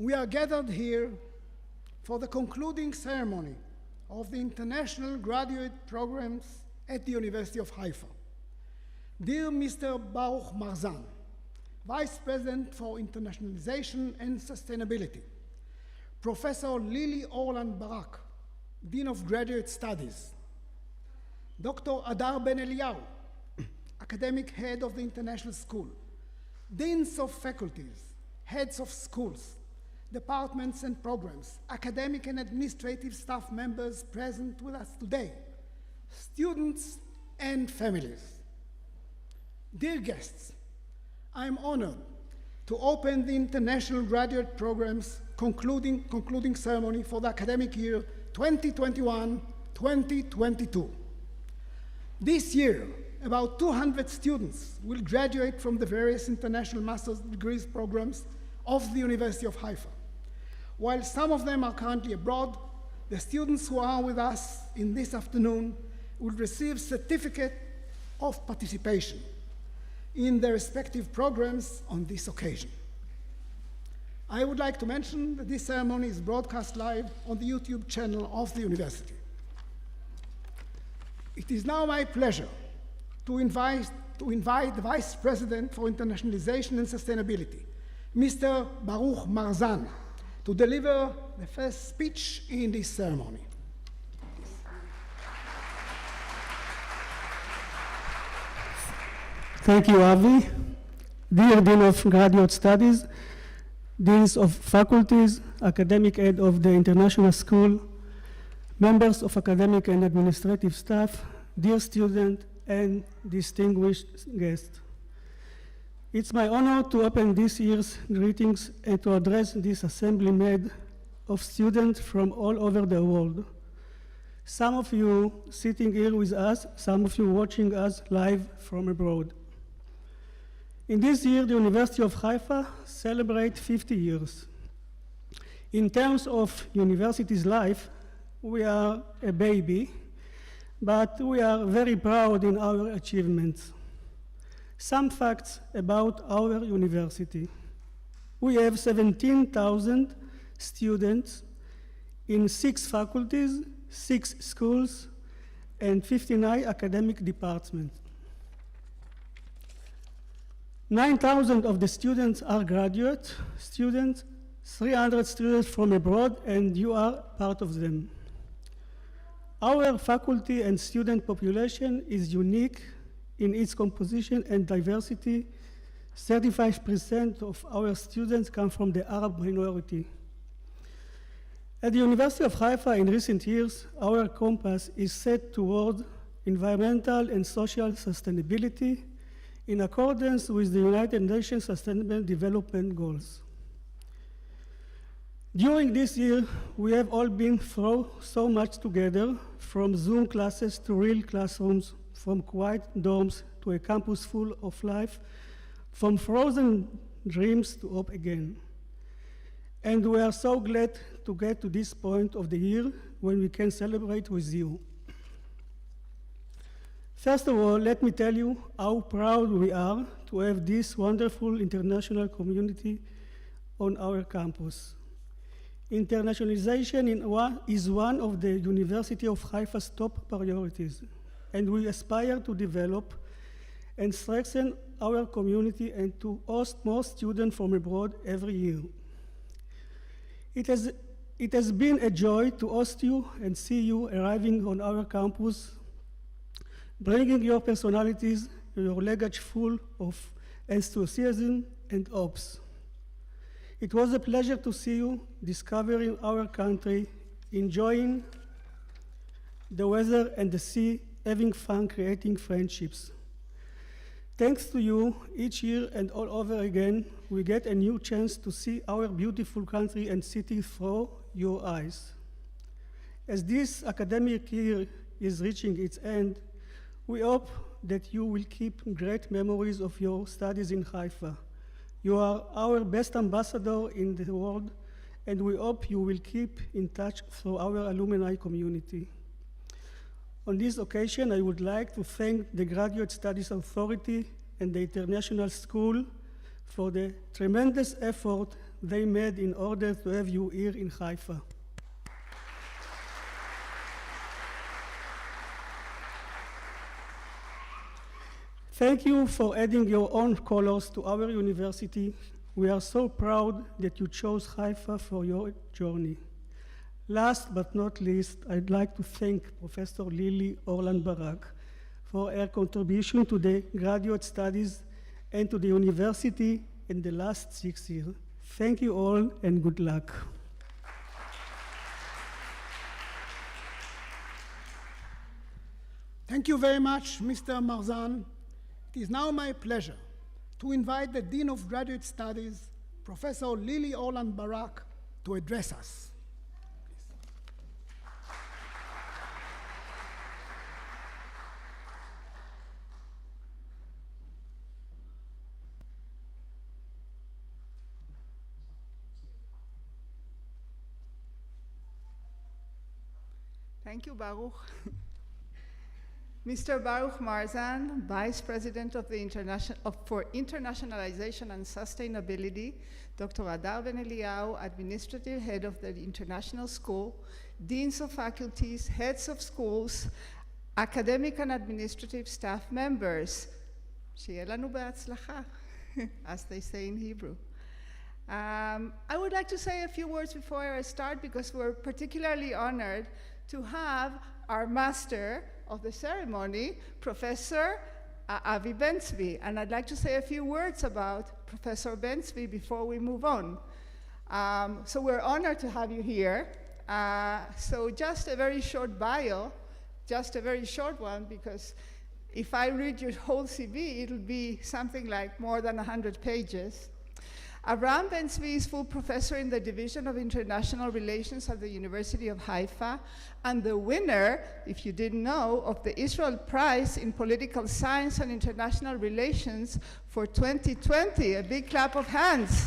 we are gathered here for the concluding ceremony of the international graduate programs at the University of Haifa. Dear Mr. Baruch Marzan, Vice President for Internationalization and Sustainability, Professor Lily Orland Barak, Dean of Graduate Studies, Dr. Adar Ben Eliyahu, Academic Head of the International School, Deans of Faculties, Heads of Schools, Departments and Programs, academic and administrative staff members present with us today, students and families. Dear guests, I am honored to open the International Graduate Program's concluding ceremony for the academic year 2021-2022. This year, about 200 students will graduate from the various international master's degrees programs of the University of Haifa. While some of them are currently abroad, the students who are with us in this afternoon will receive certificate of participation in their respective programs on this occasion. I would like to mention that this ceremony is broadcast live on the YouTube channel of the university. It is now my pleasure to invite the Vice President for Internationalization and Sustainability, Mr. Baruch Marzan, to deliver the first speech in this ceremony. Thank you, Avi. Dear Dean of Graduate Studies, Deans of Faculties, Academic Head of the International School, members of academic and administrative staff, dear students, and distinguished guests. It's my honor to open this year's greetings and to address this assembly made of students from all over the world. Some of you sitting here with us, some of you watching us live from abroad. In this year, the University of Haifa celebrates 50 years. In terms of university's life, we are a baby, but we are very proud in our achievements. Some facts about our university. We have 17,000 students in 6 faculties, 6 schools, and 59 academic departments. 9,000 of the students are graduate students, 300 students from abroad, and you are part of them. Our faculty and student population is unique in its composition and diversity. 35% of our students come from the Arab minority. At the University of Haifa in recent years, our compass is set toward environmental and social sustainability in accordance with the United Nations Sustainable Development Goals. During this year, we have all been through so much together, from Zoom classes to real classrooms, from quiet dorms to a campus full of life, from frozen dreams to hope again. And we are so glad to get to this point of the year when we can celebrate with you. First of all, let me tell you how proud we are to have this wonderful international community on our campus. Internationalization is one of the University of Haifa's top priorities, and we aspire to develop and strengthen our community and to host more students from abroad every year. It has been a joy to host you and see you arriving on our campus, bringing your personalities, your luggage full of enthusiasm and hopes. It was a pleasure to see you discovering our country, enjoying the weather and the sea, having fun creating friendships. Thanks to you, each year and all over again, we get a new chance to see our beautiful country and city through your eyes. As this academic year is reaching its end, we hope that you will keep great memories of your studies in Haifa. You are our best ambassador in the world, and we hope you will keep in touch through our alumni community. On this occasion, I would like to thank the Graduate Studies Authority and the International School for the tremendous effort they made in order to have you here in Haifa. Thank you for adding your own colors to our university. We are so proud that you chose Haifa for your journey. Last but not least, I'd like to thank Professor Lily Orlan-Barak for her contribution to the graduate studies and to the university in the last 6 years. Thank you all and good luck. Thank you very much, Mr. Marzan. It is now my pleasure to invite the Dean of Graduate Studies, Professor Lily Orlan-Barak, to address us. Thank you, Baruch. Mr. Baruch Marzan, Vice President of the for Internationalization and Sustainability, Dr. Adar Ben-Eliyahu, Administrative Head of the International School, Deans of Faculties, Heads of Schools, Academic and Administrative Staff Members, שיהיה לנו בהצלחה, as they say in Hebrew. I would like to say a few words before I start because we're particularly honored to have our master of the ceremony, Professor Avi Ben-Zvi. And I'd like to say a few words about Professor Ben-Zvi before we move on. So we're honored to have you here. So just a very short bio, just a very short one, because if I read your whole CV, it'll be something like more than 100 pages. Avraham Ben-Zvi is full professor in the Division of International Relations at the University of Haifa and the winner, if you didn't know, of the Israel Prize in Political Science and International Relations for 2020. A big clap of hands.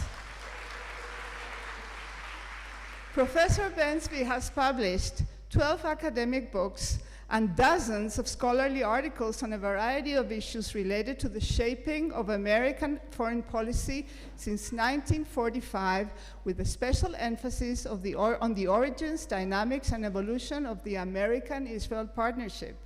Professor Ben-Zvi has published 12 academic books and dozens of scholarly articles on a variety of issues related to the shaping of American foreign policy since 1945, with a special emphasis on the origins, dynamics, and evolution of the American-Israel partnership.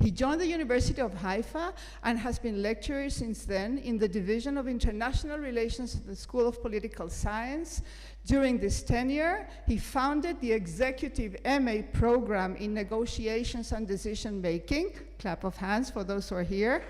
He joined the University of Haifa and has been lecturer since then in the Division of International Relations at the School of Political Science. During this tenure, he founded the Executive MA program in Negotiations and Decision Making. Clap of hands for those who are here.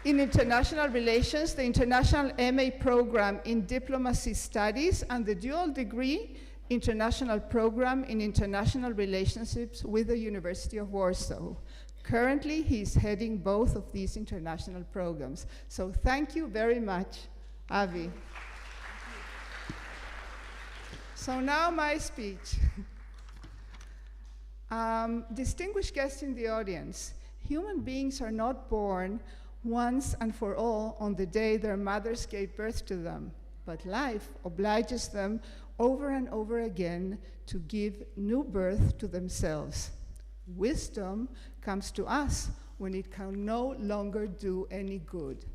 In International Relations, the International MA program in Diplomacy Studies and the dual degree International Program in International Relationships with the University of Warsaw. Currently, he's heading both of these international programs. So thank you very much, Avi. So now my speech. Distinguished guests in the audience, human beings are not born once and for all on the day their mothers gave birth to them, but life obliges them over and over again to give new birth to themselves. Wisdom comes to us when it can no longer do any good.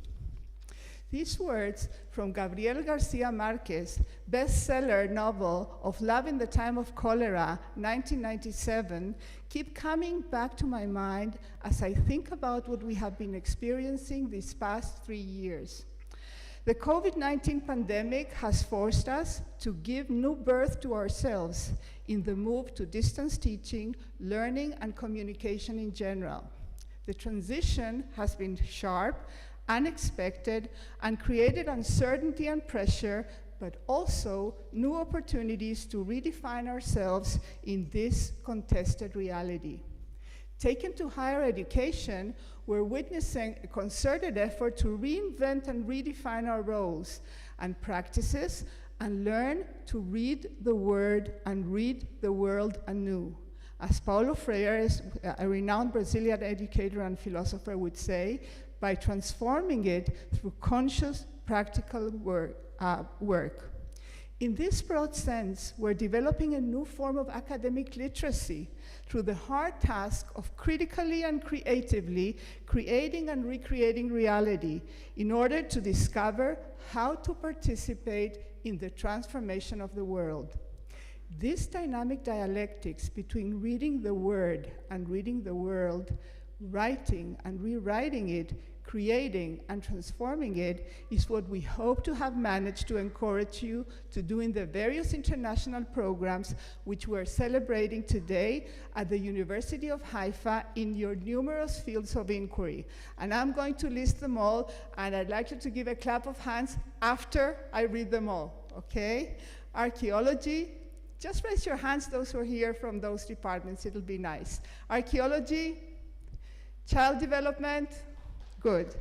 These words from Gabriel Garcia Marquez' bestseller novel of Love in the Time of Cholera, 1997, keep coming back to my mind as I think about what we have been experiencing these past 3 years. The COVID-19 pandemic has forced us to give new birth to ourselves in the move to distance teaching, learning, and communication in general. The transition has been sharp, unexpected, and created uncertainty and pressure, but also new opportunities to redefine ourselves in this contested reality. Taken to higher education, we're witnessing a concerted effort to reinvent and redefine our roles and practices and learn to read the word and read the world anew. As Paulo Freire, a renowned Brazilian educator and philosopher, would say, by transforming it through conscious, practical work. In this broad sense, we're developing a new form of academic literacy through the hard task of critically and creatively creating and recreating reality in order to discover how to participate in the transformation of the world. This dynamic dialectics between reading the word and reading the world, writing and rewriting it, creating and transforming it, is what we hope to have managed to encourage you to do in the various international programs which we're celebrating today at the University of Haifa in your numerous fields of inquiry. And I'm going to list them all, and I'd like you to give a clap of hands after I read them all, okay? Archaeology, just raise your hands, those who are here from those departments, it'll be nice. Archaeology, child development, good.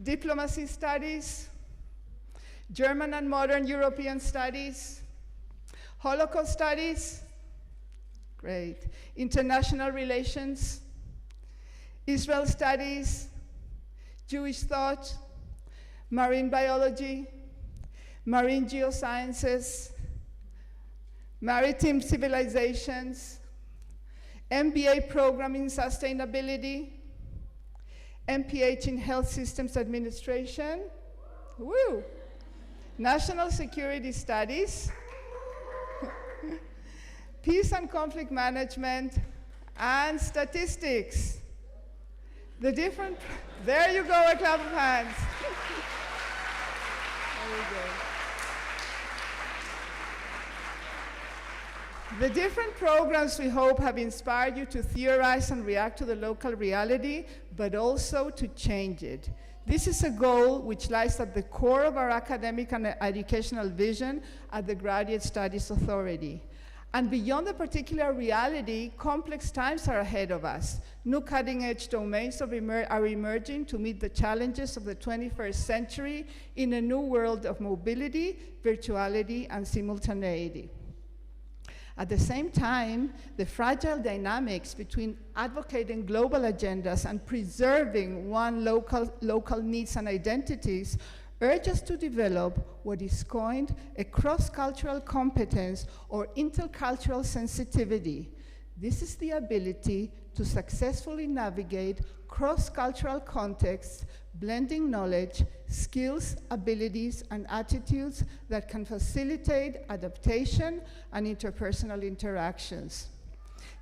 Diplomacy studies, German and modern European studies, Holocaust studies, great. International relations, Israel studies, Jewish thought, marine biology, marine geosciences, maritime civilizations, MBA program in sustainability, MPH in Health Systems Administration, woo! National Security Studies, Peace and Conflict Management, and Statistics. The different, there you go, a clap of hands. There we go. The different programs, we hope, have inspired you to theorize and react to the local reality, but also to change it. This is a goal which lies at the core of our academic and educational vision at the Graduate Studies Authority. And beyond the particular reality, complex times are ahead of us. New cutting-edge domains are emerging to meet the challenges of the 21st century in a new world of mobility, virtuality, and simultaneity. At the same time, the fragile dynamics between advocating global agendas and preserving local needs and identities urge us to develop what is coined a cross-cultural competence or intercultural sensitivity. This is the ability to successfully navigate cross-cultural contexts, blending knowledge, skills, abilities, and attitudes that can facilitate adaptation and interpersonal interactions.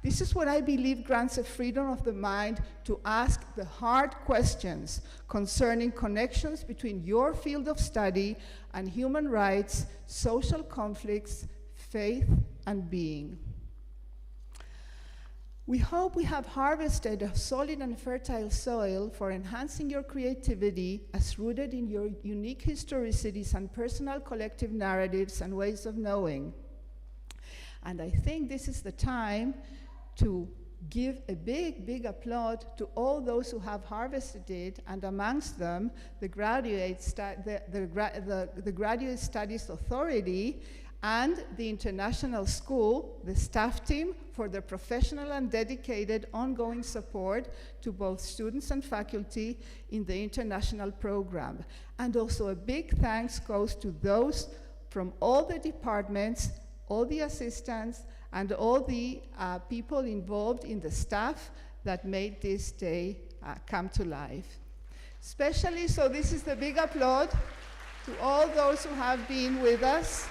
This is what I believe grants a freedom of the mind to ask the hard questions concerning connections between your field of study and human rights, social conflicts, faith, and being. We hope we have harvested a solid and fertile soil for enhancing your creativity as rooted in your unique historicities and personal collective narratives and ways of knowing. And I think this is the time to give a big, big applause to all those who have harvested it, and amongst them, the Graduate Studies Authority and the International School, the staff team, for their professional and dedicated ongoing support to both students and faculty in the international program. And also a big thanks goes to those from all the departments, all the assistants, and all the people involved in the staff that made this day come to life. Especially, so this is the big applause to all those who have been with us.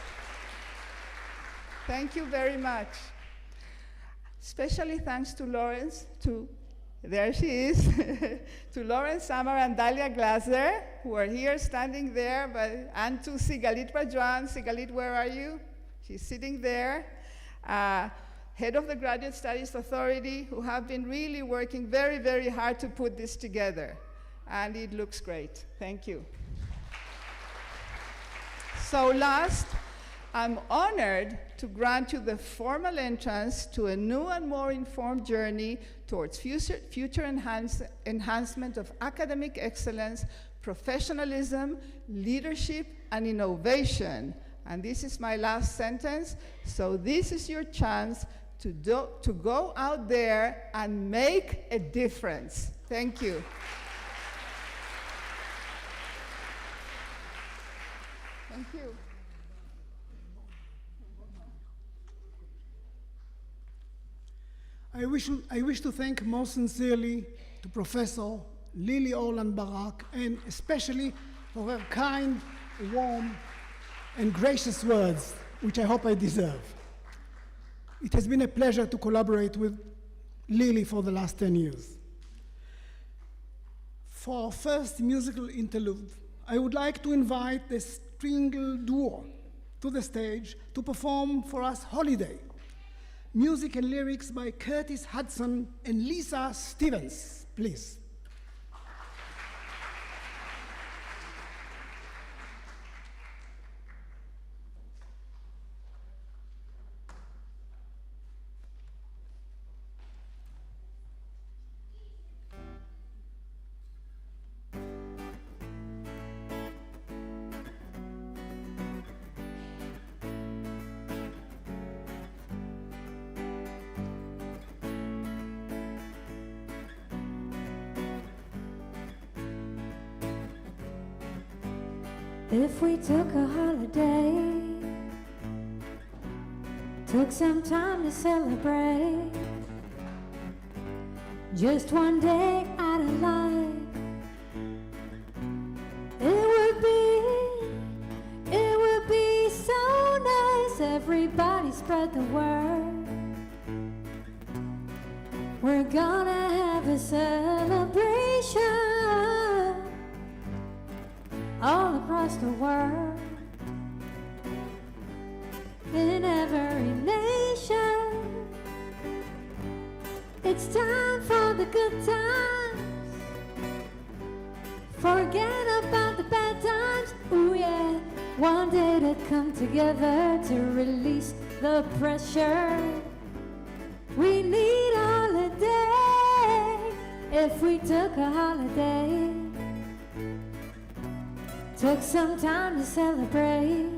Thank you very much. Especially thanks to Lawrence, there she is, to Lawrence Samar and Dalia Glaser, who are here standing there, and to Sigalit Rajuan. Sigalit, where are you? She's sitting there. Head of the Graduate Studies Authority, who have been really working very, very hard to put this together. And it looks great. Thank you. So last, I'm honored to grant you the formal entrance to a new and more informed journey towards future enhancement of academic excellence, professionalism, leadership, and innovation. And this is my last sentence. So this is your chance to go out there and make a difference. Thank you. Thank you. I wish to thank most sincerely to Professor Lily Orland Barak, and especially for her kind, warm, and gracious words, which I hope I deserve. It has been a pleasure to collaborate with Lily for the last 10 years. For our first musical interlude, I would like to invite the string duo to the stage to perform for us Holiday, music and lyrics by Curtis Hudson and Lisa Stevens, please. If we took a holiday, took some time to celebrate, just one day out of life, it would be so nice. Everybody spread the word. We're gonna have a celebration all across the world, in every nation. It's time for the good times. Forget about the bad times. Ooh yeah, one day to come together to release the pressure. We need a holiday. If we took a holiday, took some time to celebrate,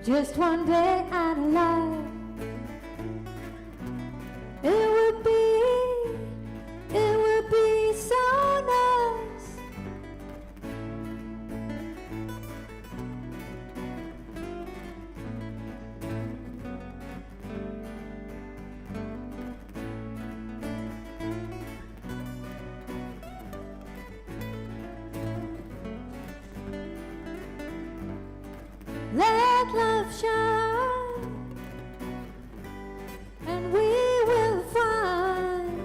just one day out of life, it would be so nice. Let love shine, and we will find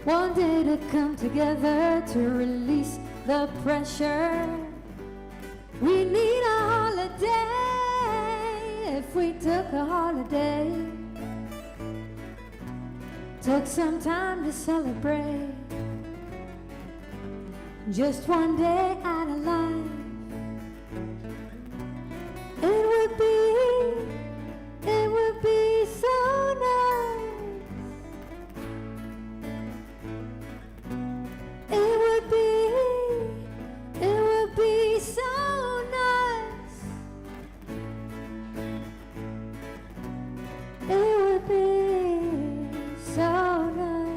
one day to come together to release the pressure. We need a holiday. If we took a holiday, took some time to celebrate, just one day out of life, it would be so nice. It would be so nice. It would be so nice.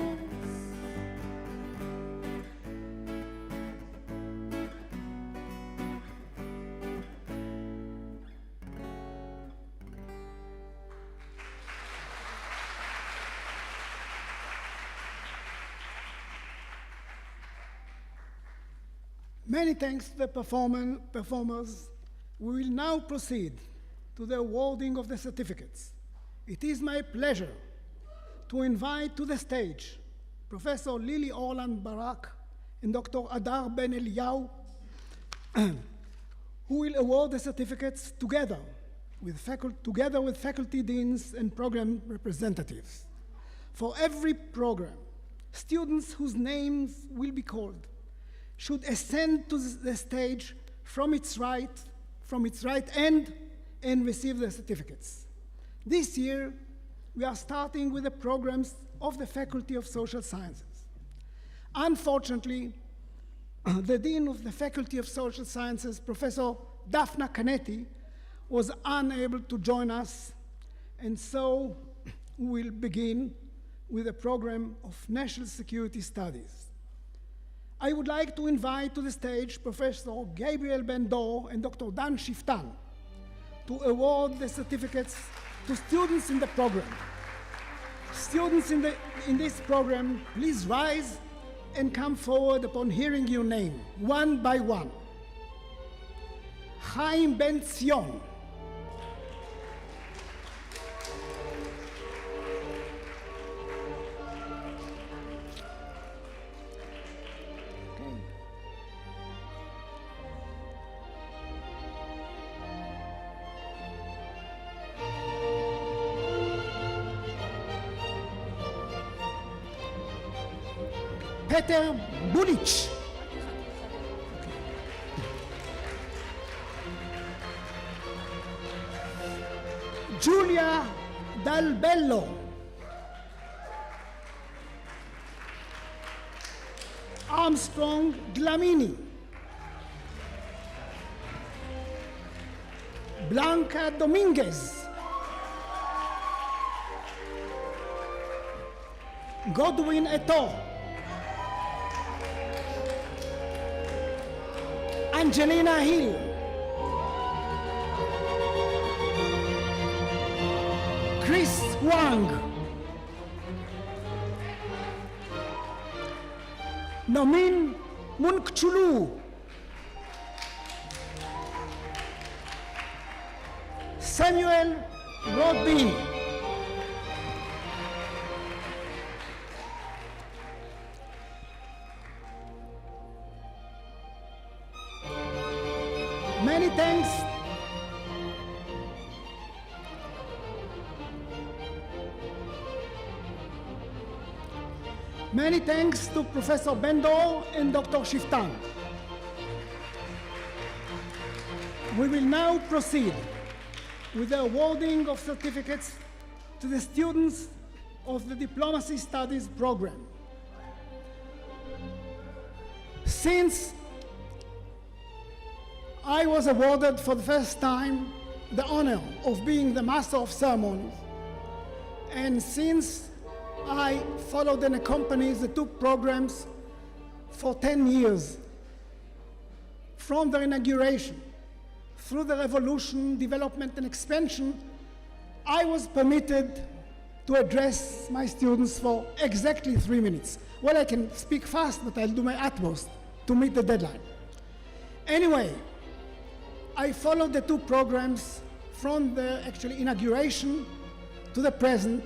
Many thanks to the performers. We will now proceed to the awarding of the certificates. It is my pleasure to invite to the stage Professor Lily Orland Barak and Dr. Adar Ben Eliyahu, who will award the certificates together with faculty deans and program representatives. For every program, students whose names will be called should ascend to the stage from its right end and receive the certificates. This year, we are starting with the programs of the Faculty of Social Sciences. Unfortunately, the Dean of the Faculty of Social Sciences, Professor Daphna Canetti, was unable to join us, and so we will begin with a program of National Security Studies. I would like to invite to the stage Professor Gabriel Ben-Dor and Dr. Dan Shiftan to award the certificates to students in the program. Students in this program, please rise and come forward upon hearing your name, one by one. Chaim Ben Zion. Peter Bulich. Giulia Dal Bello. Armstrong Glamini. Blanca Dominguez. Godwin Eto. Angelina Hill. Chris Wang. Nomin Munkchulu. Samuel Rodbin. Many thanks. Many thanks to Professor Bendor and Dr. Shiftan. We will now proceed with the awarding of certificates to the students of the Diplomacy Studies program. Since I was awarded for the first time the honor of being the Master of Ceremonies, and since I followed and accompanied the two programs for 10 years, from their inauguration through the revolution, development, and expansion, I was permitted to address my students for exactly 3 minutes. Well, I can speak fast, but I'll do my utmost to meet the deadline. Anyway, I followed the two programs from the inauguration to the present,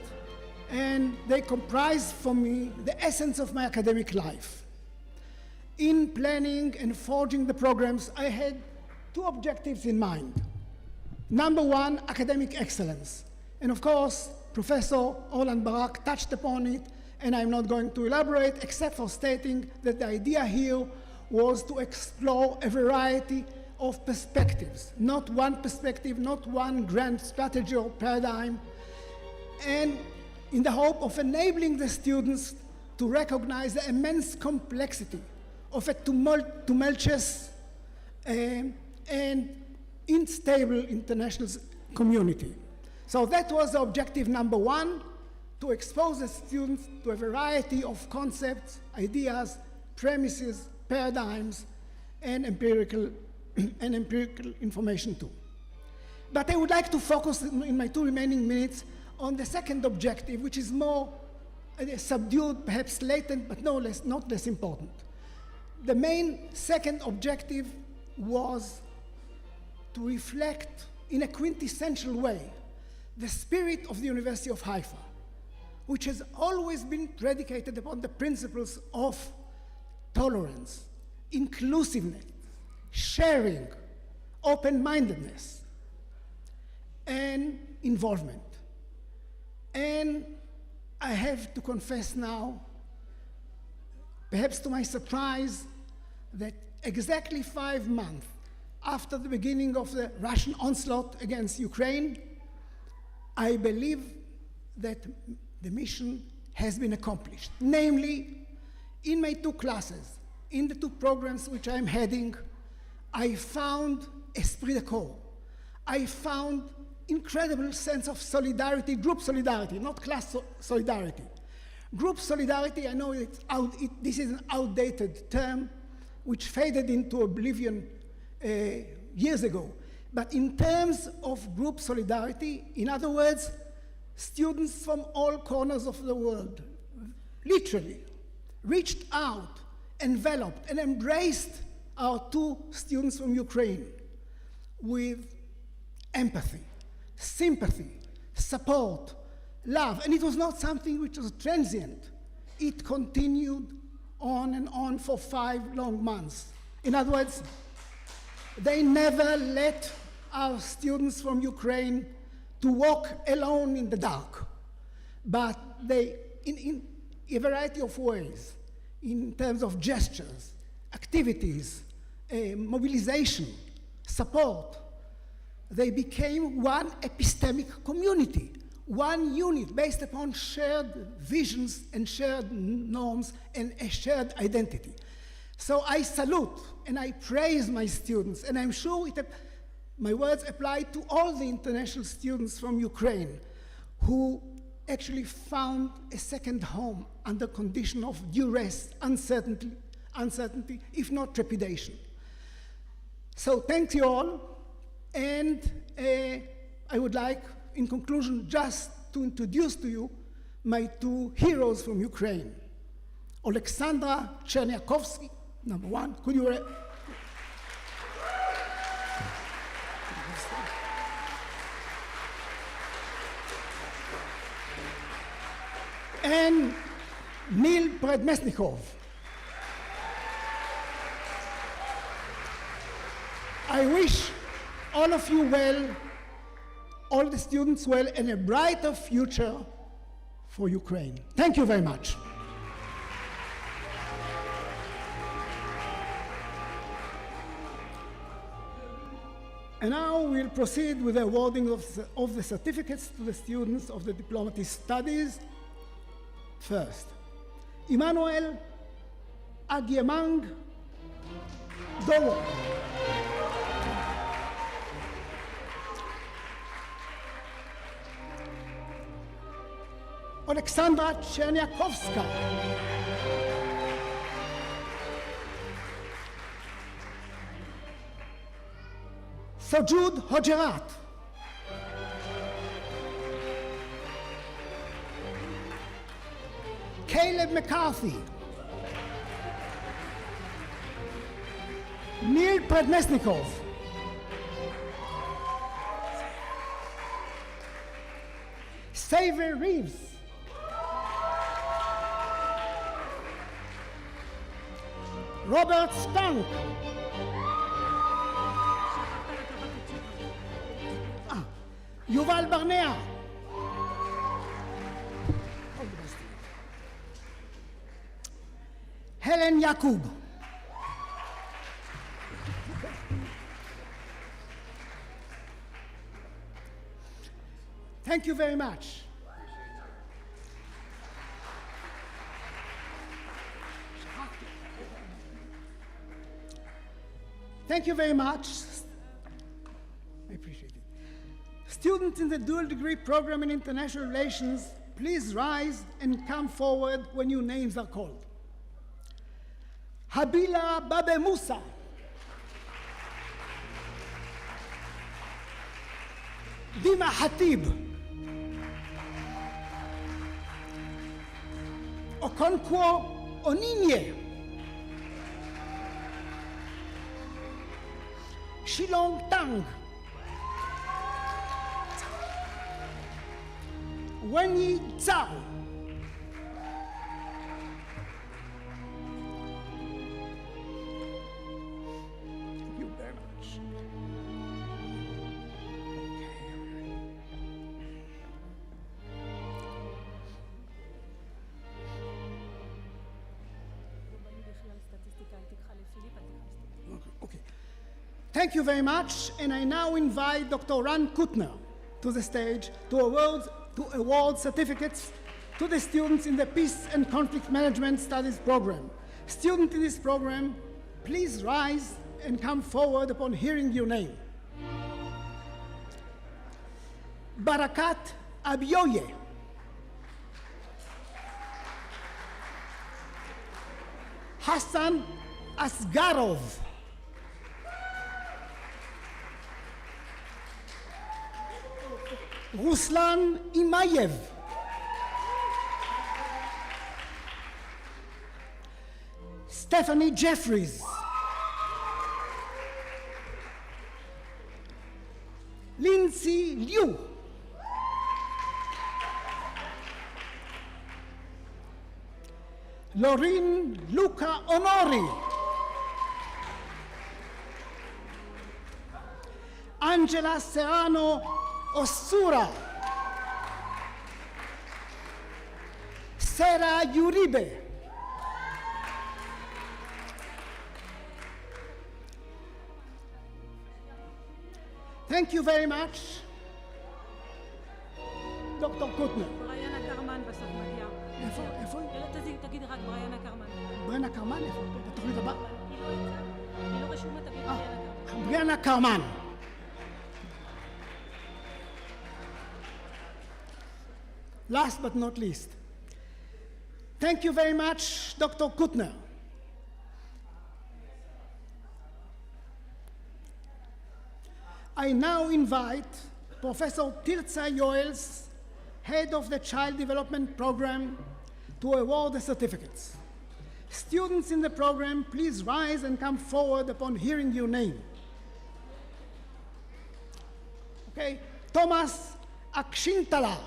and they comprise for me the essence of my academic life. In planning and forging the programs, I had two objectives in mind. Number one, academic excellence. And of course, Professor Orlan Barak touched upon it, and I'm not going to elaborate except for stating that the idea here was to explore a variety of perspectives, not one perspective, not one grand strategy or paradigm, and in the hope of enabling the students to recognize the immense complexity of a tumultuous and unstable international community. So that was the objective number one, to expose the students to a variety of concepts, ideas, premises, paradigms, and empirical information too. But I would like to focus in my 2 remaining minutes on the second objective, which is more subdued, perhaps latent, but not less important. The main second objective was to reflect in a quintessential way the spirit of the University of Haifa, which has always been predicated upon the principles of tolerance, inclusiveness, sharing, open-mindedness, and involvement. And I have to confess now, perhaps to my surprise, that exactly 5 months after the beginning of the Russian onslaught against Ukraine, I believe that the mission has been accomplished. Namely, in my 2 classes, in the 2 programs which I'm heading, I found esprit de corps. I found incredible sense of solidarity, group solidarity, not class solidarity. Group solidarity, I know this is an outdated term which faded into oblivion years ago. But in terms of group solidarity, in other words, students from all corners of the world, literally, reached out, enveloped, and embraced our two students from Ukraine with empathy, sympathy, support, love. And it was not something which was transient. It continued on and on for 5 long months. In other words, they never let our students from Ukraine to walk alone in the dark. But they, in a variety of ways, in terms of gestures, activities, mobilization, support, they became one epistemic community, one unit based upon shared visions and shared norms and a shared identity. So I salute and I praise my students, and I'm sure my words apply to all the international students from Ukraine who actually found a second home under condition of duress, uncertainty, if not trepidation. So thank you all, and I would like, in conclusion, just to introduce to you my two heroes from Ukraine. Oleksandra Cherniakovsky, number one. Could you... and Neil Predmesnikov. I wish all of you well, all the students well, and a brighter future for Ukraine. Thank you very much. And now we'll proceed with the awarding of the certificates to the students of the diplomacy studies. First, Emmanuel Agyemang Dowo. Oleksandra Cherniakowska. Sojud Hojerat. Caleb McCarthy. Neil Predmesnikov. Xavier Reeves. Robert Stank. Yuval Barnea. Helen Yakub. Thank you very much. Thank you very much. I appreciate it. Students in the dual degree program in international relations, please rise and come forward when your names are called. Habila Babe Musa. Dima Hatib. Okonkwo Oninye. Shilong Tang. Wenyi Zhao. Thank you very much. Okay. Thank you very much, and I now invite Dr. Ran Kutner to the stage to award certificates to the students in the Peace and Conflict Management Studies program. Students in this program, please rise and come forward upon hearing your name. Barakat Abioye. Hassan Asgarov. Ruslan Imayev. Stephanie Jeffries. Lindsay Liu. Lorin Luca Honori. Angela Serrano Osura. Sarah Uribe. Thank you very much, Dr. Kutner. בריאן הקרמן בסוף מגיע. איפה? תגיד רק בריאן הקרמן. בריאן הקרמן? איפה? בתוכנית הבאה? היא לא רשומה, תגיד בריאן הקרמן. בריאן הקרמן. Last but not least, thank you very much, Dr. Kutner. I now invite Professor Tirza Yoels, head of the Child Development Program, to award the certificates. Students in the program, please rise and come forward upon hearing your name. Okay, Thomas Akshintala.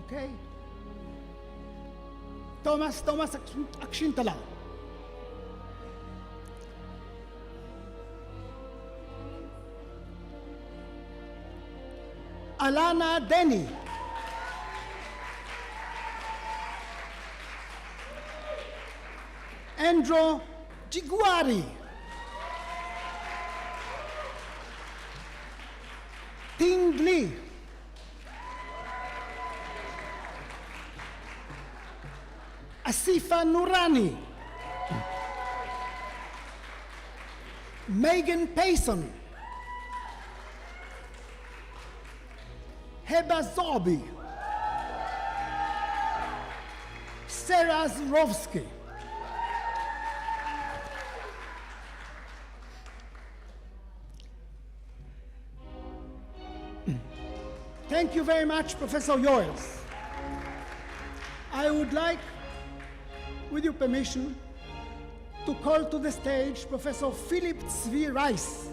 Okay. Thomas Akshintala. Alana Denny. Andrew Jiguari. Ting Lee. Asifa Nurani. Megan Payson. Heba Zorbi. Sarah Zrovsky. Thank you very much, Professor Yoels. I would like, with your permission, to call to the stage Professor Philip Tzvi Rice.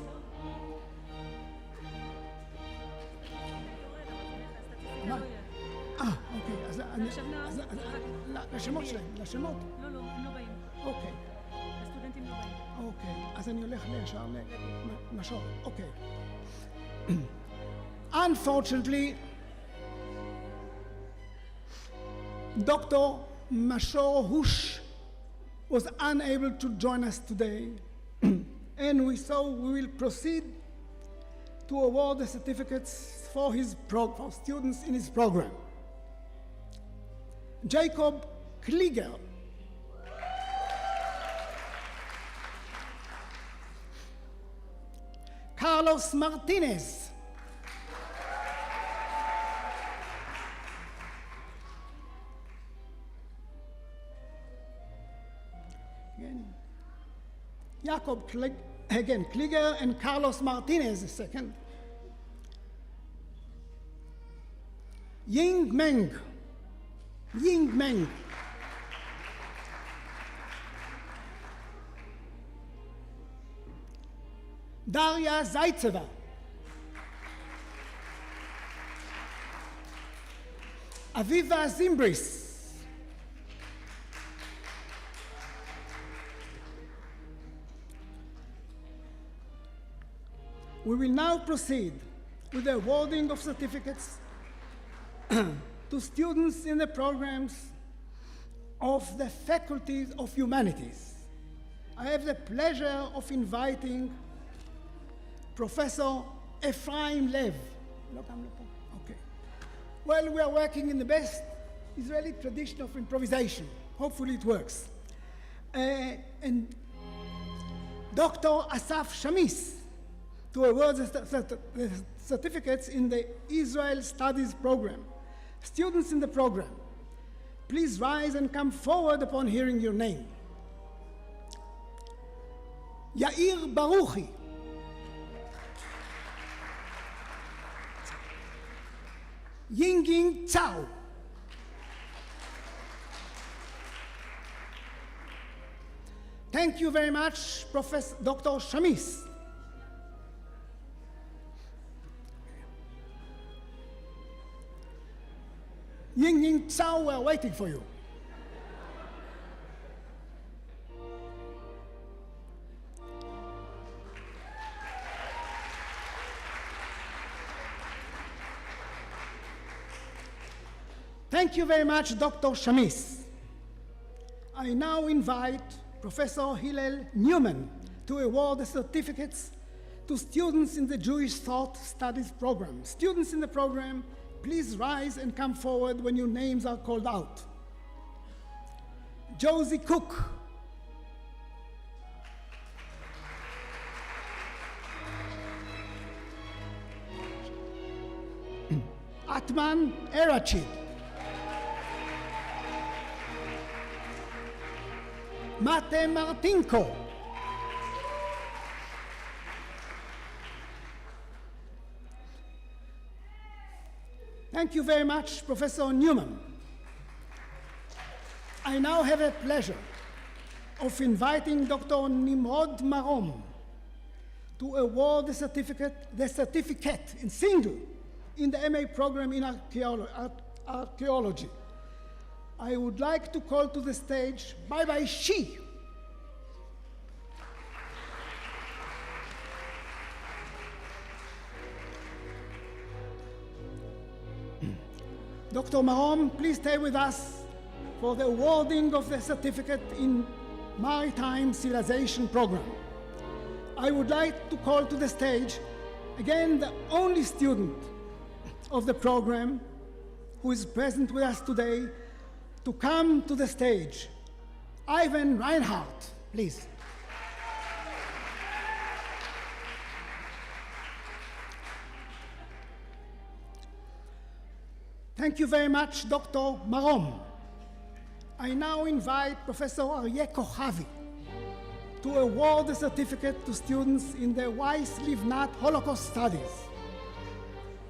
אוקיי, לשמות שלהם, לשמות? לא, הם לא באים. אוקיי. הסטודנטים לא באים. אוקיי, אז אני הולך לישר למשור. אוקיי. Unfortunately, Dr. Mashor Hush was unable to join us today, and we will proceed to award the certificates for for students in his program. Jacob Klieger. Carlos Martinez. Jacob Klieger and Carlos Martinez a second. Ying Meng. Daria Zaitseva. Aviva Zimbris. We will now proceed with the awarding of certificates to students in the programs of the faculties of humanities. I have the pleasure of inviting Professor Ephraim Lev. Okay. Well, we are working in the best Israeli tradition of improvisation. Hopefully it works. And Dr. Asaf Shamis to award the certificates in the Israel Studies program. Students in the program, please rise and come forward upon hearing your name. יאיר ברוכי. יינגינג צאו. Thank you very much, Professor Dr. Shamis. Ying Tsao, we're waiting for you. Thank you very much, Dr. Shamis. I now invite Professor Hillel Newman to award the certificates to students in the Jewish Thought Studies program. Students in the program, please rise and come forward when your names are called out. Josie Cook. Atman Erachid. Mate Martinko. Thank you very much, Professor Newman. I now have a pleasure of inviting Dr. Nimrod Marom to award the certificate in single in the MA program in archaeology. I would like to call to the stage Bye-Bye Shi. Dr. Marom, please stay with us for the awarding of the certificate in Maritime Civilization program. I would like to call to the stage again the only student of the program who is present with us today to come to the stage. Ivan Reinhardt, please. Thank you very much, Dr. Marom. I now invite Professor Aryeh Kochavi to award the certificate to students in the Weiss Livnat Holocaust Studies.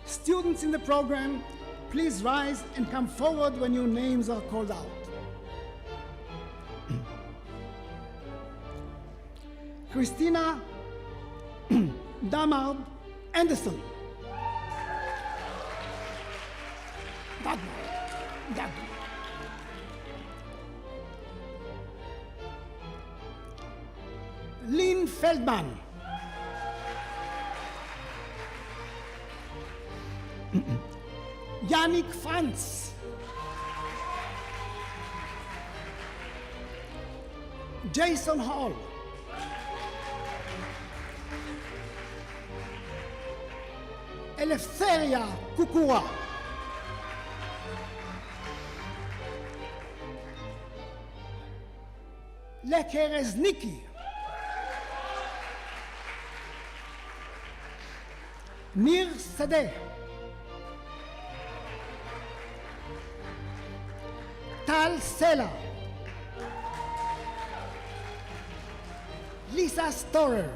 Students in the program, please rise and come forward when your names are called out. Christina Damard Anderson. Dagmar. Lynn Feldman. Yannick Franz. Jason Hall. Eleftheria Kukura. Lekerezniki. Nir Sadeh. Tal Sela. Lisa Storer.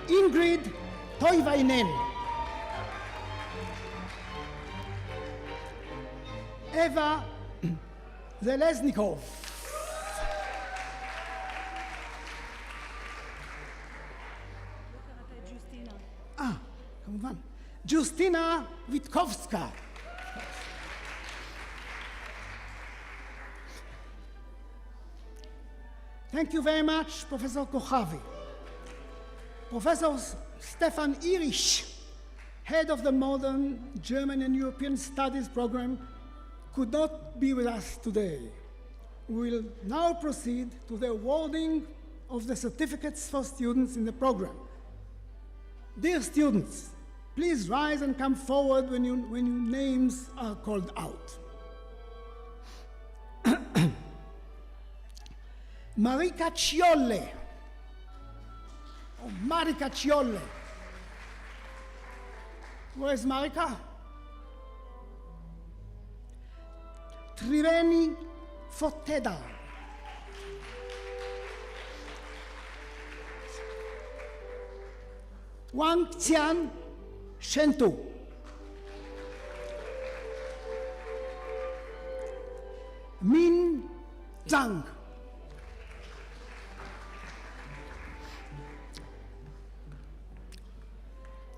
Ingrid Toivainen. Eva Zeleznikov. כמובן. ג'וסטינה ויטקובסקה. Thank you very much, Professor Kochavi. Professor Stefan Irish, head of the Modern German and European Studies program, could not be with us today. We will now proceed to the awarding of the certificates for students in the program. Dear students, please rise and come forward when your names are called out. Marika Ciole, or Marika Ciole. Where is Marika? Triveni Foteda. Wang Qian Shentu. Min Zhang.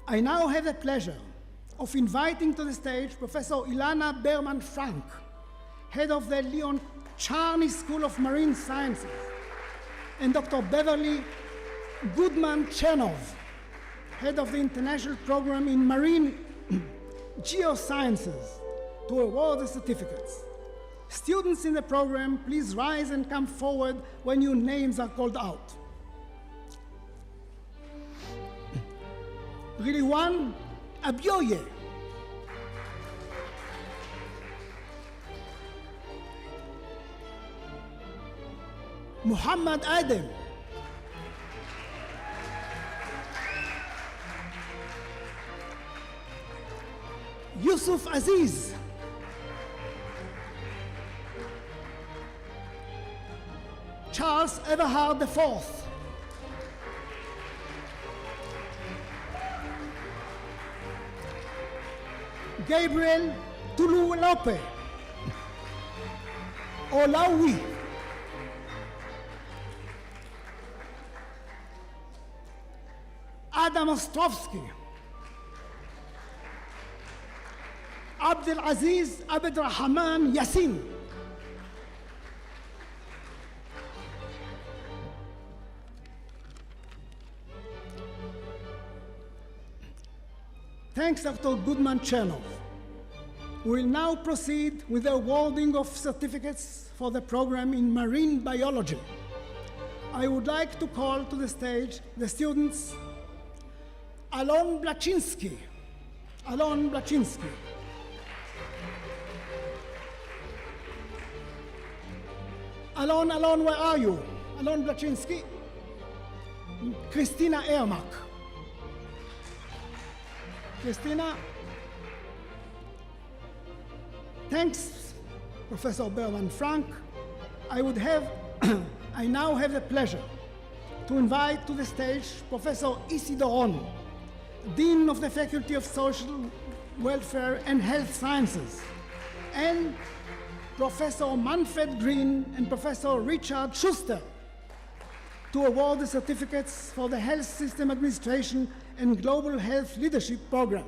I now have the pleasure of inviting to the stage Professor Ilana Berman-Frank, head of the Leon Charney School of Marine Sciences, and Dr. Beverly Goodman-Chernov, head of the International Program in Marine Geosciences, to award the certificates. Students in the program, please rise and come forward when your names are called out. Riliwan Abioye. Muhammad Adem. Yusuf Aziz. Charles Everhard IV. Gabriel Tululope. Olawi. Adam Ostrovsky. Abdul Aziz Abd Rahman Yassin. Thanks, Dr. Goodman-Chernov. We will now proceed with the awarding of certificates for the program in marine biology. I would like to call to the stage the students Alon Blachinsky. Alon Blachinsky. Alon, where are you? Alon Blachinsky. Christina Ermak. Christina. Thanks, Professor Berman-Frank. I now have the pleasure to invite to the stage Professor Isidoron, Dean of the Faculty of Social Welfare and Health Sciences, and Professor Manfred Green and Professor Richard Schuster, to award the certificates for the Health System Administration and Global Health Leadership Program.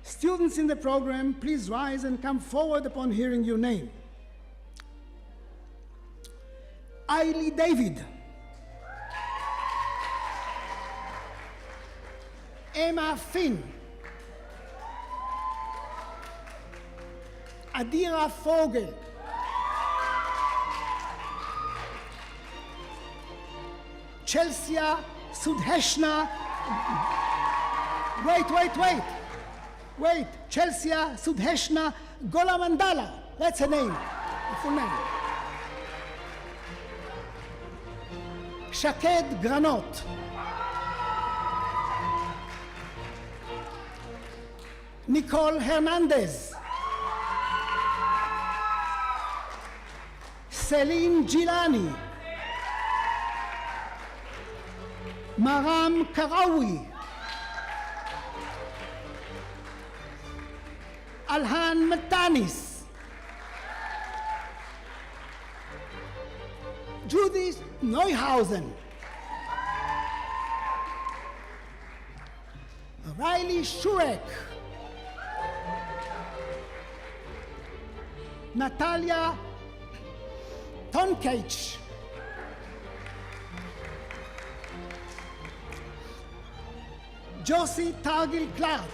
Students in the program, please rise and come forward upon hearing your name. Ailey David. Emma Finn. Adira Vogel. Chelsea Sudheshna. Wait. Chelsea Sudheshna Golamandala. That's her name, her full name. Shaked Granot. Nicole Hernandez. Celine Gilani. Maram Karawi. Alhan Matanis. Judith Neuhausen. Riley Shurek. Natalia Tonkage. Josie Targil Clark.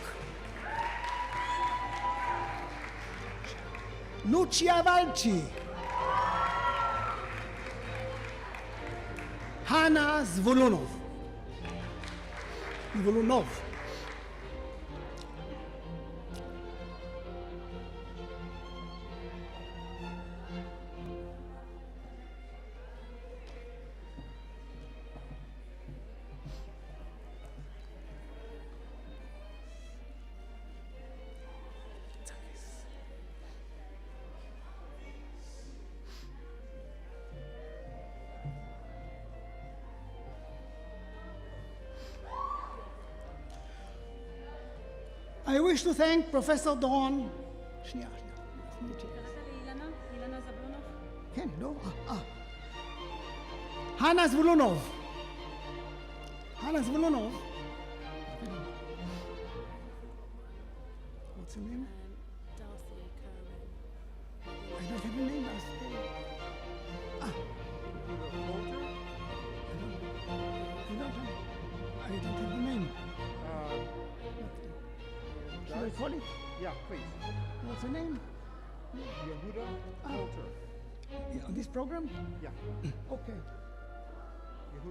Lucia Valci. Hannah Zvulunov. I wish to thank Professor Doron. שנייה. קראת לי אילנה? אילנה זבלונוב? כן, לא? הנה זבולונוב. הנה זבולונוב. What's her name? I don't have a name. I don't have the name. Should I call it? Yeah, please. What's her name? Yehuda Polter. On this program? Yeah. Okay.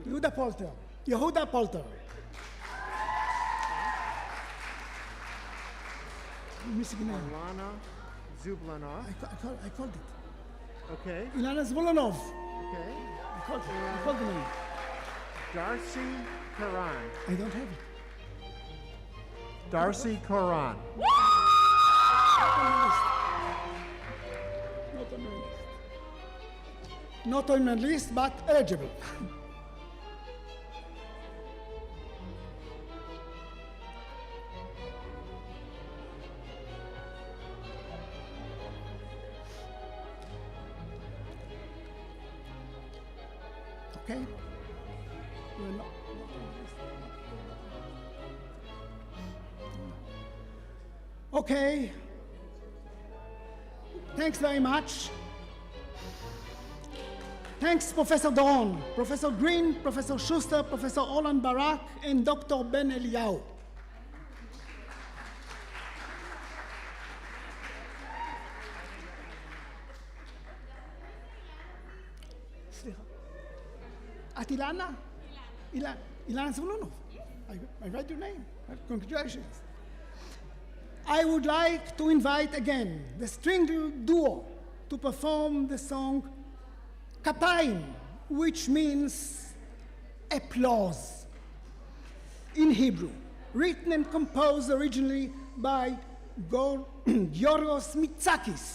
Yehuda Polter. Yehuda Polter. Missing a name. Ilana Zublanov. I called it. Okay. Ilana Zvulonov. Okay. I called the name. Darcy Karan. I don't have it. Darcy Karan. Not on my list, but eligible. Okay? We're not on the list. Okay. Thanks very much. Thanks, Professor Doron, Professor Green, Professor Schuster, Professor Olan Barak, and Dr. Ben Eliyahu. סליחה. את אילנה? אילנה זבולונוב. I read your name. Congratulations. I would like to invite again the string duo to perform the song Kapayim, which means applause in Hebrew, written and composed originally by Giorgos Mitsakis,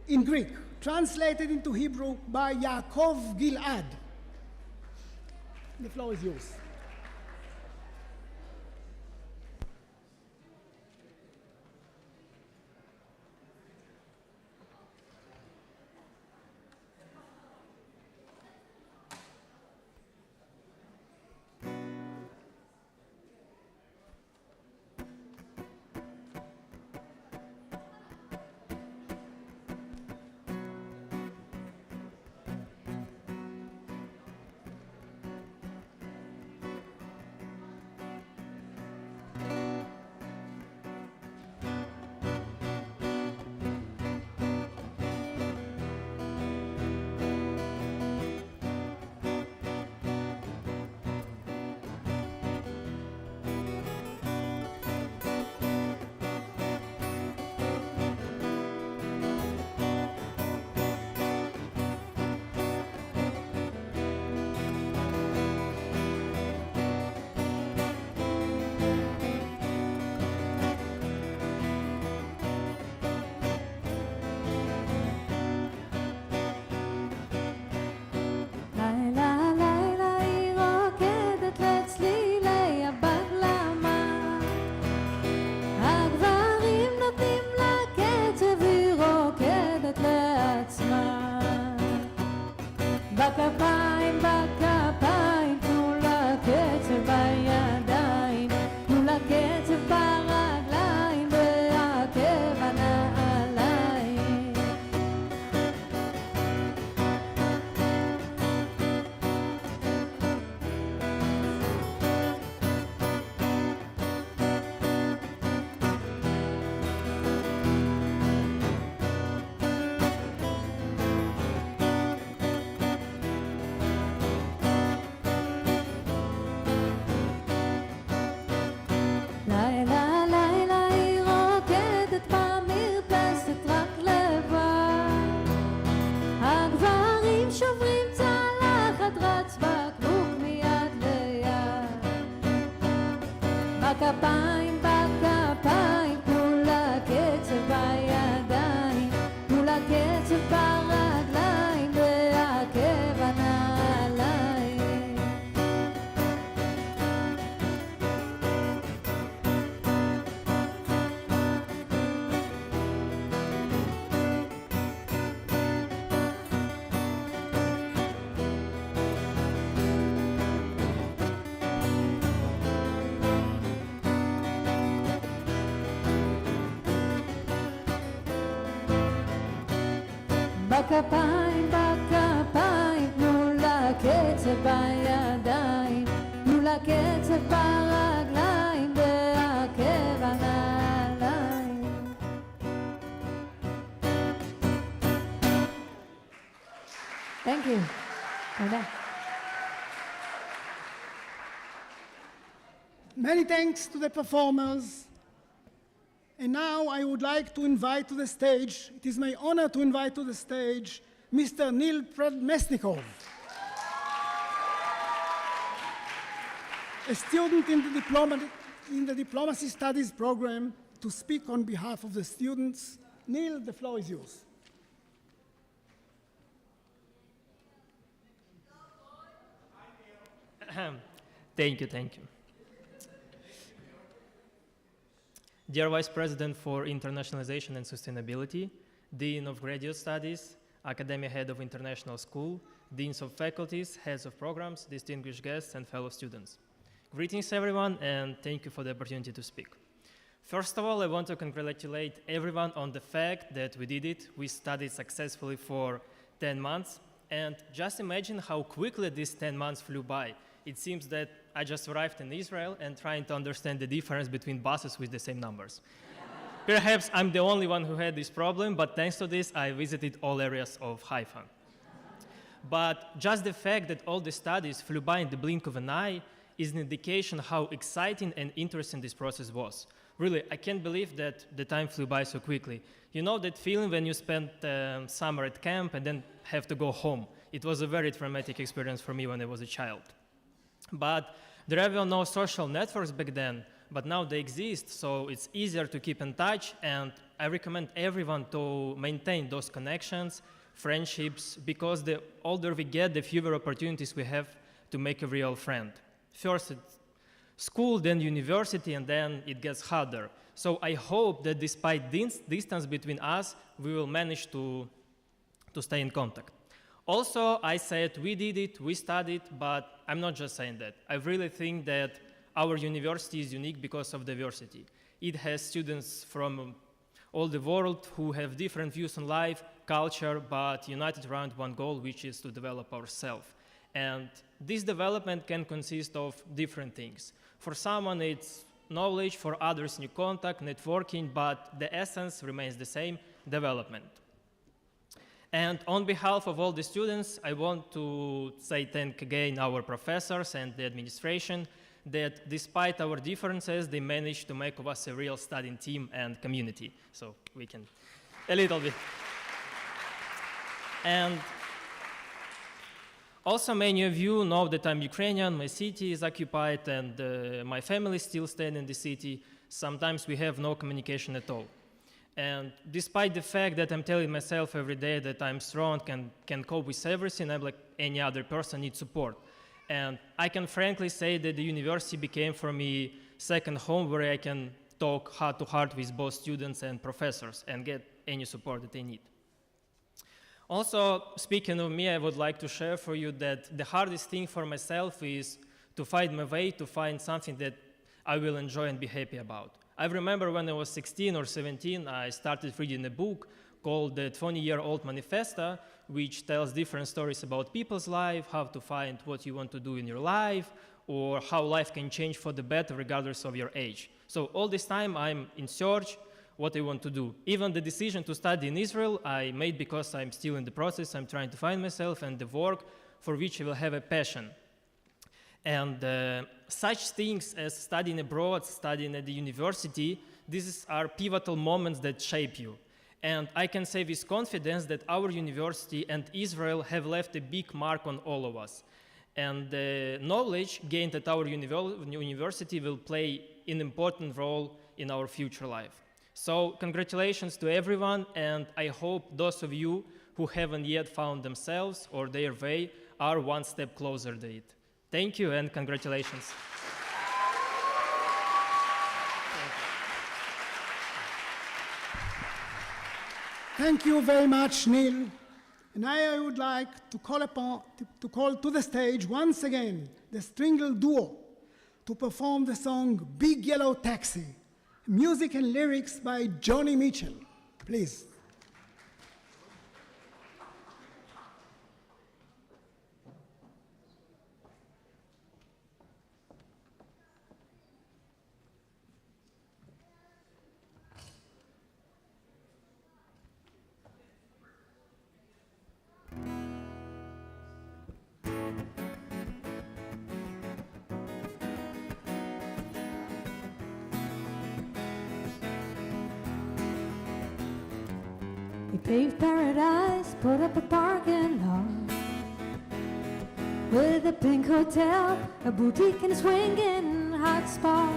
in Greek, translated into Hebrew by Yaakov Gilad. The floor is yours. בכפיים, בכפיים, תנו לה קצב בידיים, תנו לה קצב ברגליים, בעקב הנעליים. בכפיים, בכפיים, תנו לקצב בידיים, תנו לקצב ברגליים, בעקב הנעליים. Thank you. תודה. Many thanks to the performers. And now I would like to invite to the stage, it is my honor to invite to the stage, Mr. Neil Predmesnikov, a student in the Diplomacy Studies program, to speak on behalf of the students. Neil, the floor is yours. Thank you. Dear Vice President for Internationalization and Sustainability, Dean of Graduate Studies, Academic Head of International School, Deans of Faculties, Heads of Programs, distinguished guests, and fellow students. Greetings, everyone, and thank you for the opportunity to speak. First of all, I want to congratulate everyone on the fact that we did it. We studied successfully for 10 months, and just imagine how quickly these 10 months flew by. It seems that I just arrived in Israel and trying to understand the difference between buses with the same numbers. Perhaps I'm the only one who had this problem, but thanks to this, I visited all areas of Haifa. But just the fact that all the studies flew by in the blink of an eye is an indication how exciting and interesting this process was. Really, I can't believe that the time flew by so quickly. You know that feeling when you spend summer at camp and then have to go home. It was a very traumatic experience for me when I was a child. But there were no social networks back then, but now they exist, so it's easier to keep in touch, and I recommend everyone to maintain those connections, friendships, because the older we get, the fewer opportunities we have to make a real friend. First it's school, then university, and then it gets harder. So I hope that despite this distance between us, we will manage to stay in contact. Also, I said we did it, we studied, but I'm not just saying that. I really think that our university is unique because of diversity. It has students from all the world who have different views on life, culture, but united around one goal, which is to develop ourselves. And this development can consist of different things. For someone, it's knowledge, for others, new contact, networking, but the essence remains the same, development. And on behalf of all the students, I want to say thank again our professors and the administration that despite our differences, they managed to make of us a real studying team and community. So we can, a little bit. And also many of you know that I'm Ukrainian, my city is occupied, and my family still stays in the city. Sometimes we have no communication at all. And despite the fact that I'm telling myself every day that I'm strong and can cope with everything, I'm like any other person, needs support. And I can frankly say that the university became for me second home where I can talk heart to heart with both students and professors and get any support that they need. Also, speaking of me, I would like to share for you that the hardest thing for myself is to find my way, to find something that I will enjoy and be happy about. I remember when I was 16 or 17, I started reading a book called The 20-Year-Old Manifesto, which tells different stories about people's life, how to find what you want to do in your life, or how life can change for the better regardless of your age. So all this time I'm in search what I want to do. Even the decision to study in Israel I made because I'm still in the process. I'm trying to find myself and the work for which I will have a passion. And such things as studying abroad, studying at the university, these are pivotal moments that shape you. And I can say with confidence that our university and Israel have left a big mark on all of us. And the knowledge gained at our university will play an important role in our future life. So congratulations to everyone, and I hope those of you who haven't yet found themselves or their way are one step closer to it. Thank you and congratulations. Thank you very much, Neil. And I would like to call to the stage once again the stringle duo to perform the song Big Yellow Taxi, music and lyrics by Johnny Mitchell. Please. He paved paradise, put up a parking lot with a pink hotel, a boutique and a swinging hot spot.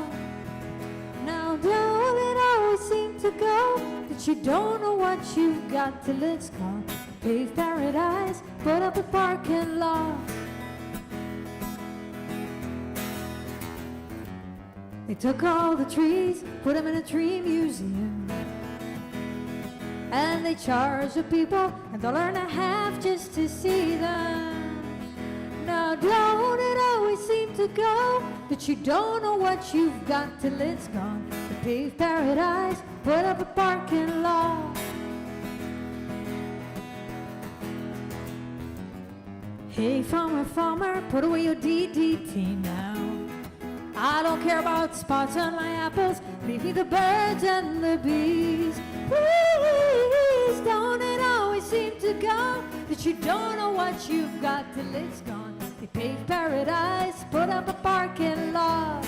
Now don't it always seem to go that you don't know what you've got till it's gone? Paved paradise, put up a parking lot. They took all the trees, put them in a tree museum, and they charged the people $1.50 just to see them. Now don't it always seem to go that you don't know what you've got till it's gone? They paved paradise, put up a parking lot. Hey farmer, farmer, put away your DDT now. I don't care about spots on my apples, leave me the birds and the bees. Please, don't it always seem to go that you don't know what you've got till it's gone? They paved paradise, put up a parking lot.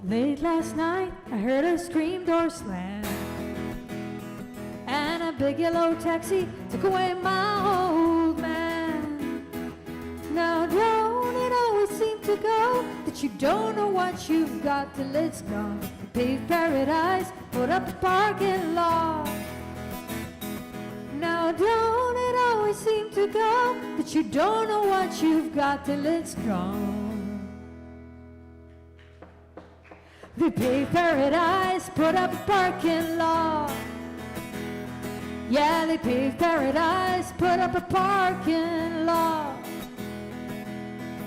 Late last night, I heard a screen door slam, and a big yellow taxi took away my old man. Now don't it always seem to go that you don't know what you've got till it's gone? They paved paradise, put up a parking lot. Now don't it always seem to go that you don't know what you've got till it's gone? They paved paradise, put up a parking lot. Yeah, they paved paradise, put up a parking lot.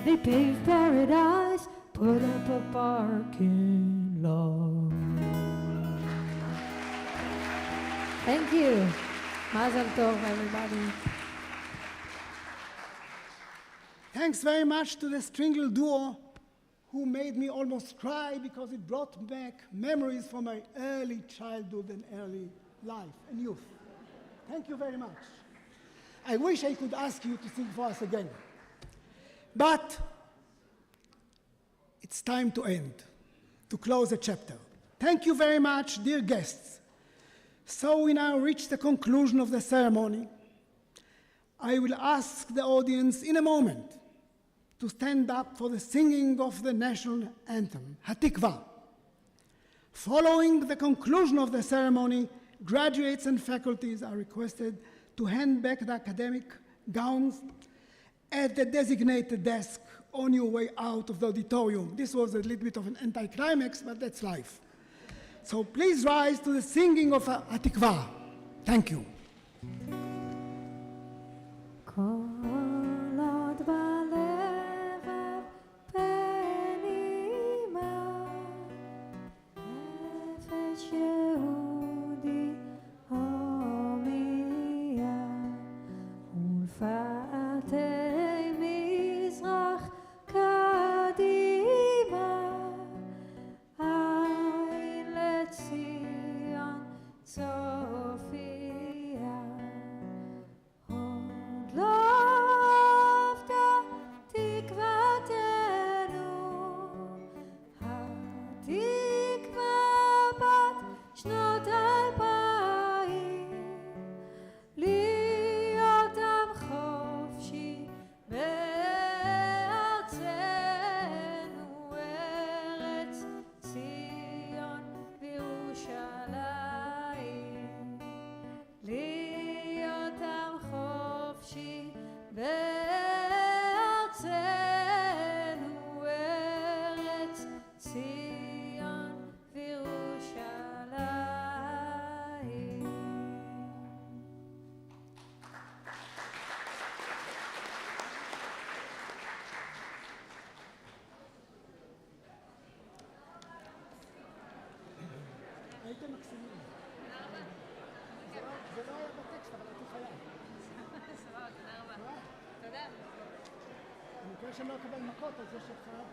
They paved paradise, put up a parking lot. Thank you. Mazel tov, everybody. Thanks very much to the stringle duo who made me almost cry because it brought back memories from my early childhood and early life and youth. Thank you very much. I wish I could ask you to sing for us again. But it's time to end, to close the chapter. Thank you very much, dear guests. So we now reach the conclusion of the ceremony. I will ask the audience in a moment to stand up for the singing of the national anthem, Hatikva. Following the conclusion of the ceremony, graduates and faculties are requested to hand back the academic gowns at the designated desk on your way out of the auditorium. This was a little bit of an anticlimax, but that's life. So please rise to the singing of Hatikva. Thank you. הייתם מקסימים. זה לא היה בטקסט, אבל הייתי חייב. סבבה, תודה רבה. תודה. אני מקווה שאני לא אקבל מכות, אז יש לך...